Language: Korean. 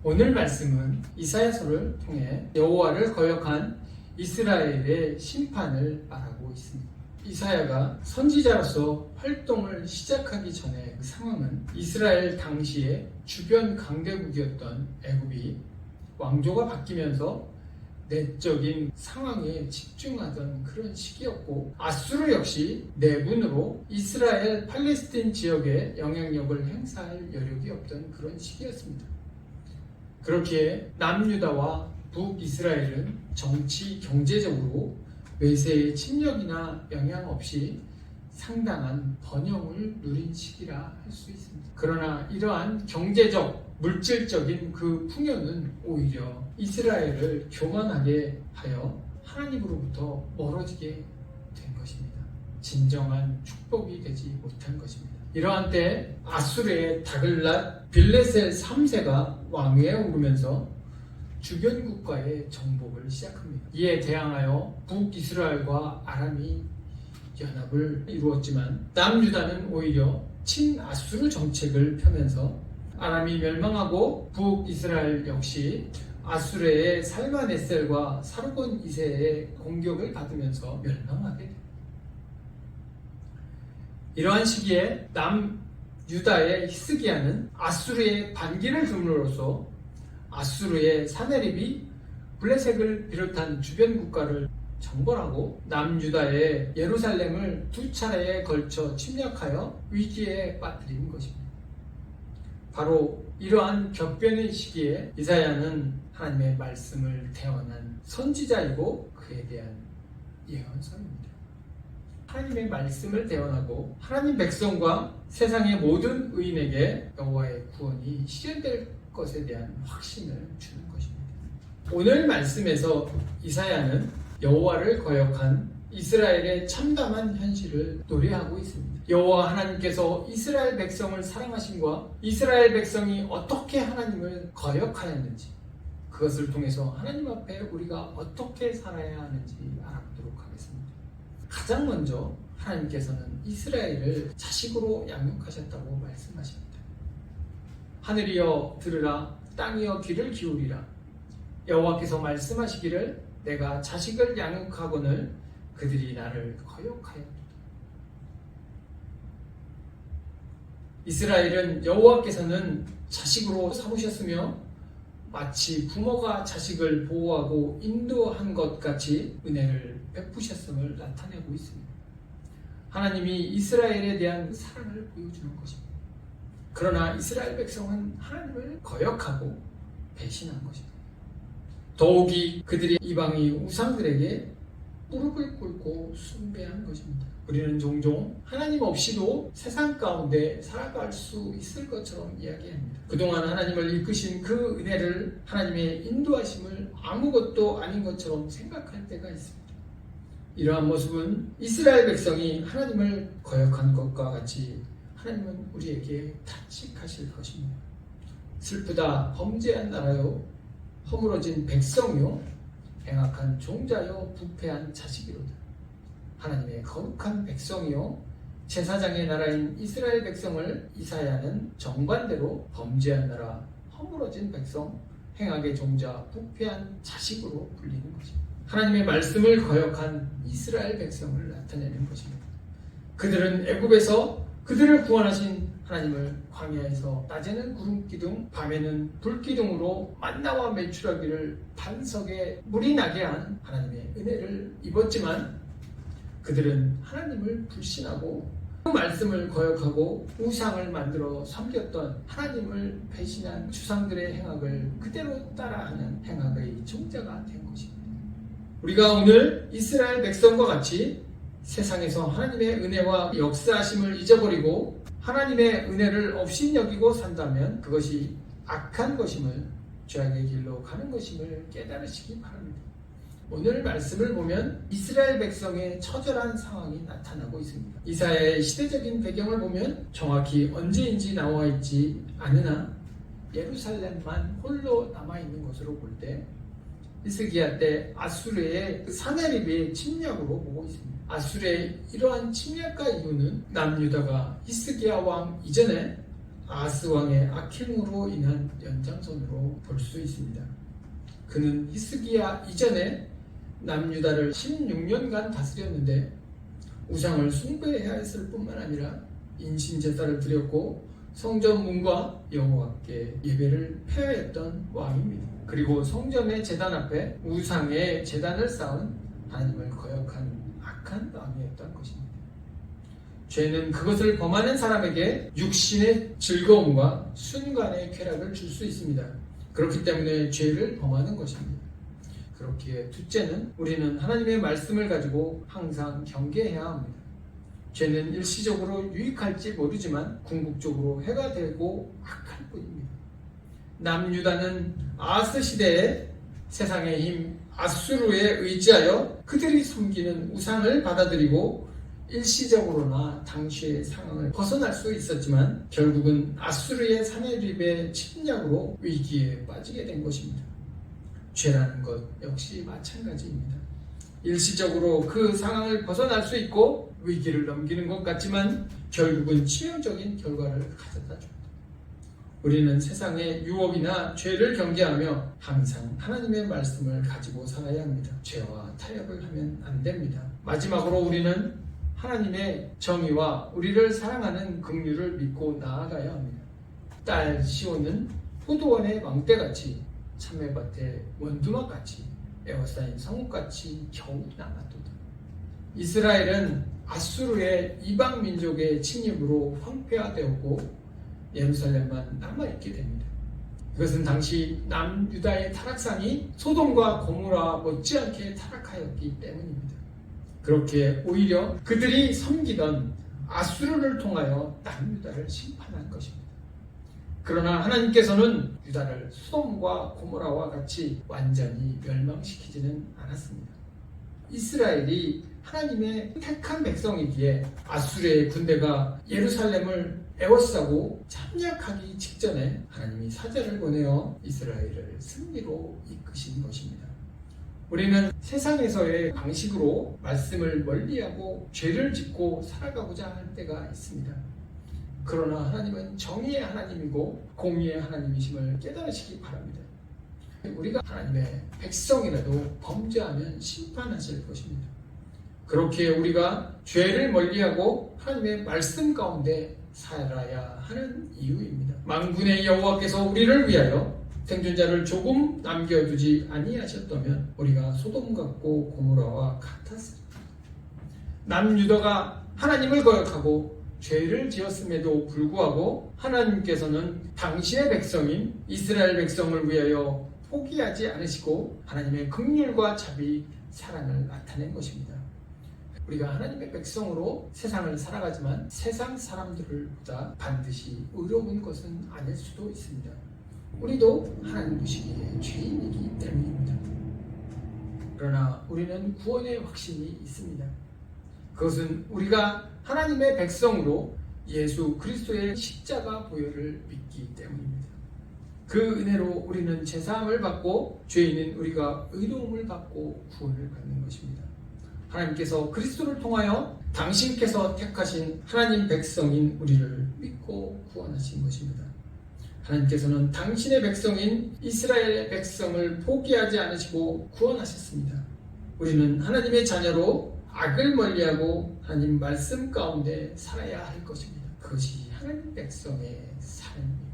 오늘 말씀은 이사야서를 통해 여호와를 거역한 이스라엘의 심판을 말하고 있습니다. 이사야가 선지자로서 활동을 시작하기 전에 그 상황은 이스라엘 당시의 주변 강대국이었던 애굽이 왕조가 바뀌면서 내적인 상황에 집중하던 그런 시기였고, 아수르 역시 내분으로 이스라엘 팔레스틴 지역에 영향력을 행사할 여력이 없던 그런 시기였습니다. 그렇기에 남유다와 북이스라엘은 정치, 경제적으로 외세의 침략이나 영향 없이 상당한 번영을 누린 시기라 할 수 있습니다. 그러나 이러한 경제적, 물질적인 그 풍요는 오히려 이스라엘을 교만하게 하여 하나님으로부터 멀어지게 된 것입니다. 진정한 축복이 되지 못한 것입니다. 이러한 때 아수르의 다글랏 빌레셀 3세가 왕위에 오르면서 주변 국가의 정복을 시작합니다. 이에 대항하여 북이스라엘과 아람이 연합을 이루었지만 남유다는 오히려 친아수르 정책을 펴면서 아람이 멸망하고 북이스라엘 역시 아수르의 살마네셀과 사르곤 2세의 공격을 받으면서 멸망하게 됩니다. 이러한 시기에 남유다의 히스기야는 아수르의 반기를 줌으로써 아수르의 사네립이 블레셋을 비롯한 주변 국가를 정벌하고 남유다의 예루살렘을 두 차례에 걸쳐 침략하여 위기에 빠뜨린 것입니다. 바로 이러한 격변의 시기에 이사야는 하나님의 말씀을 대언한 선지자이고 그에 대한 예언서입니다. 하나님의 말씀을 대언하고 하나님 백성과 세상의 모든 의인에게 여호와의 구원이 실현될 것에 대한 확신을 주는 것입니다. 오늘 말씀에서 이사야는 여호와를 거역한 이스라엘의 참담한 현실을 노래하고 있습니다. 여호와 하나님께서 이스라엘 백성을 사랑하심과 이스라엘 백성이 어떻게 하나님을 거역하였는지, 그것을 통해서 하나님 앞에 우리가 어떻게 살아야 하는지 알아보도록 하겠습니다. 가장 먼저 하나님께서는 이스라엘을 자식으로 양육하셨다고 말씀하십니다. 하늘이여 들으라, 땅이여 귀를 기울이라. 여호와께서 말씀하시기를 내가 자식을 양육하거늘 그들이 나를 거역하였도다. 이스라엘은 여호와께서는 자식으로 삼으셨으며 마치 부모가 자식을 보호하고 인도한 것 같이 은혜를 베푸셨음을 나타내고 있습니다. 하나님이 이스라엘에 대한 사랑을 보여주는 것입니다. 그러나 이스라엘 백성은 하나님을 거역하고 배신한 것입니다. 더욱이 그들이 이방의 우상들에게 무릎을 꿇고 숭배한 것입니다. 우리는 종종 하나님 없이도 세상 가운데 살아갈 수 있을 것처럼 이야기합니다. 그동안 하나님을 이끄신 그 은혜를, 하나님의 인도하심을 아무것도 아닌 것처럼 생각할 때가 있습니다. 이러한 모습은 이스라엘 백성이 하나님을 거역한 것과 같이 하나님은 우리에게 탄식하실 것입니다. 슬프다, 범죄한 나라요, 허물어진 백성이요, 행악한 종자요, 부패한 자식이로다. 하나님의 거룩한 백성이요, 제사장의 나라인 이스라엘 백성을 이사야는 정반대로 범죄한 나라, 허물어진 백성, 행악의 종자, 부패한 자식으로 불리는 것입니다. 하나님의 말씀을 거역한 이스라엘 백성을 나타내는 것입니다. 그들은 애굽에서 그들을 구원하신 하나님을 광야에서 낮에는 구름기둥, 밤에는 불기둥으로 만나와 메추라기를 반석에 물이 나게 한 하나님의 은혜를 입었지만, 그들은 하나님을 불신하고 그 말씀을 거역하고 우상을 만들어 섬겼던 하나님을 배신한 주상들의 행악을 그대로 따라하는 행악의 종자가 된 것입니다. 우리가 오늘 이스라엘 백성과 같이 세상에서 하나님의 은혜와 역사하심을 잊어버리고 하나님의 은혜를 업신여기고 산다면 그것이 악한 것임을, 죄악의 길로 가는 것임을 깨달으시기 바랍니다. 오늘 말씀을 보면 이스라엘 백성의 처절한 상황이 나타나고 있습니다. 이사야의 시대적인 배경을 보면 정확히 언제인지 나와 있지 않으나 예루살렘만 홀로 남아있는 것으로 볼 때 히스기야 때 아수르의 사네립의 침략으로 보고 있습니다. 아수르의 이러한 침략과 이유는 남유다가 히스기야 왕 이전에 아하스 왕의 악행으로 인한 연장선으로 볼 수 있습니다. 그는 히스기야 이전에 남유다를 16년간 다스렸는데 우상을 숭배해야 했을 뿐만 아니라 인신제사를 드렸고 성전 문과 여호와께 예배를 폐하였던 왕입니다. 그리고 성전의 제단 앞에 우상의 제단을 쌓은 하나님을 거역한 악한 왕이었던 것입니다. 죄는 그것을 범하는 사람에게 육신의 즐거움과 순간의 쾌락을 줄 수 있습니다. 그렇기 때문에 죄를 범하는 것입니다. 그렇기에 둘째는 우리는 하나님의 말씀을 가지고 항상 경계해야 합니다. 죄는 일시적으로 유익할지 모르지만 궁극적으로 해가 되고 악할 뿐입니다. 남유다는 아하스 시대에 세상의 힘 아수르에 의지하여 그들이 섬기는 우상을 받아들이고 일시적으로나 당시의 상황을 벗어날 수 있었지만 결국은 아수르의 사내립의 침략으로 위기에 빠지게 된 것입니다. 죄라는 것 역시 마찬가지입니다. 일시적으로 그 상황을 벗어날 수 있고 위기를 넘기는 것 같지만 결국은 치명적인 결과를 가져다 줍니다. 우리는 세상의 유혹이나 죄를 경계하며 항상 하나님의 말씀을 가지고 살아야 합니다. 죄와 타협을 하면 안 됩니다. 마지막으로 우리는 하나님의 정의와 우리를 사랑하는 긍휼을 믿고 나아가야 합니다. 딸 시온은 포도원의 망대같이 참외밭의 원두막같이 에워싸인 성읍같이 겨우 남았도다. 이스라엘은 아수르의 이방 민족의 침입으로 황폐화되었고 예루살렘만 남아있게 됩니다. 이것은 당시 남유다의 타락상이 소돔과 고모라 못지않게 타락하였기 때문입니다. 그렇게 오히려 그들이 섬기던 아수르를 통하여 남유다를 심판한 것입니다. 그러나 하나님께서는 유다를 소돔과 고모라와 같이 완전히 멸망시키지는 않았습니다. 이스라엘이 하나님의 택한 백성이기에 아수르의 군대가 예루살렘을 에워싸고 참략하기 직전에 하나님이 사자를 보내어 이스라엘을 승리로 이끄신 것입니다. 우리는 세상에서의 방식으로 말씀을 멀리하고 죄를 짓고 살아가고자 할 때가 있습니다. 그러나 하나님은 정의의 하나님이고 공의의 하나님이심을 깨달으시기 바랍니다. 우리가 하나님의 백성이라도 범죄하면 심판하실 것입니다. 그렇게 우리가 죄를 멀리하고 하나님의 말씀 가운데 살아야 하는 이유입니다. 만군의 여호와께서 우리를 위하여 생존자를 조금 남겨두지 아니하셨다면 우리가 소돔 같고 고모라와 같았습니다. 남유다가 하나님을 거역하고 죄를 지었음에도 불구하고 하나님께서는 당신의 백성인 이스라엘 백성을 위하여 포기하지 않으시고 하나님의 긍휼과 자비, 사랑을 나타낸 것입니다. 우리가 하나님의 백성으로 세상을 살아가지만 세상 사람들보다 반드시 의로운 것은 아닐 수도 있습니다. 우리도 하나님 보시기에 죄인이기 때문입니다. 그러나 우리는 구원의 확신이 있습니다. 그것은 우리가 하나님의 백성으로 예수 그리스도의 십자가 보혈을 믿기 때문입니다. 그 은혜로 우리는 제사함을 받고 죄인인 우리가 의로움을 받고 구원을 받는 것입니다. 하나님께서 그리스도를 통하여 당신께서 택하신 하나님 백성인 우리를 믿고 구원하신 것입니다. 하나님께서는 당신의 백성인 이스라엘의 백성을 포기하지 않으시고 구원하셨습니다. 우리는 하나님의 자녀로 악을 멀리하고 하나님 말씀 가운데 살아야 할 것입니다. 그것이 하나님 백성의 삶입니다.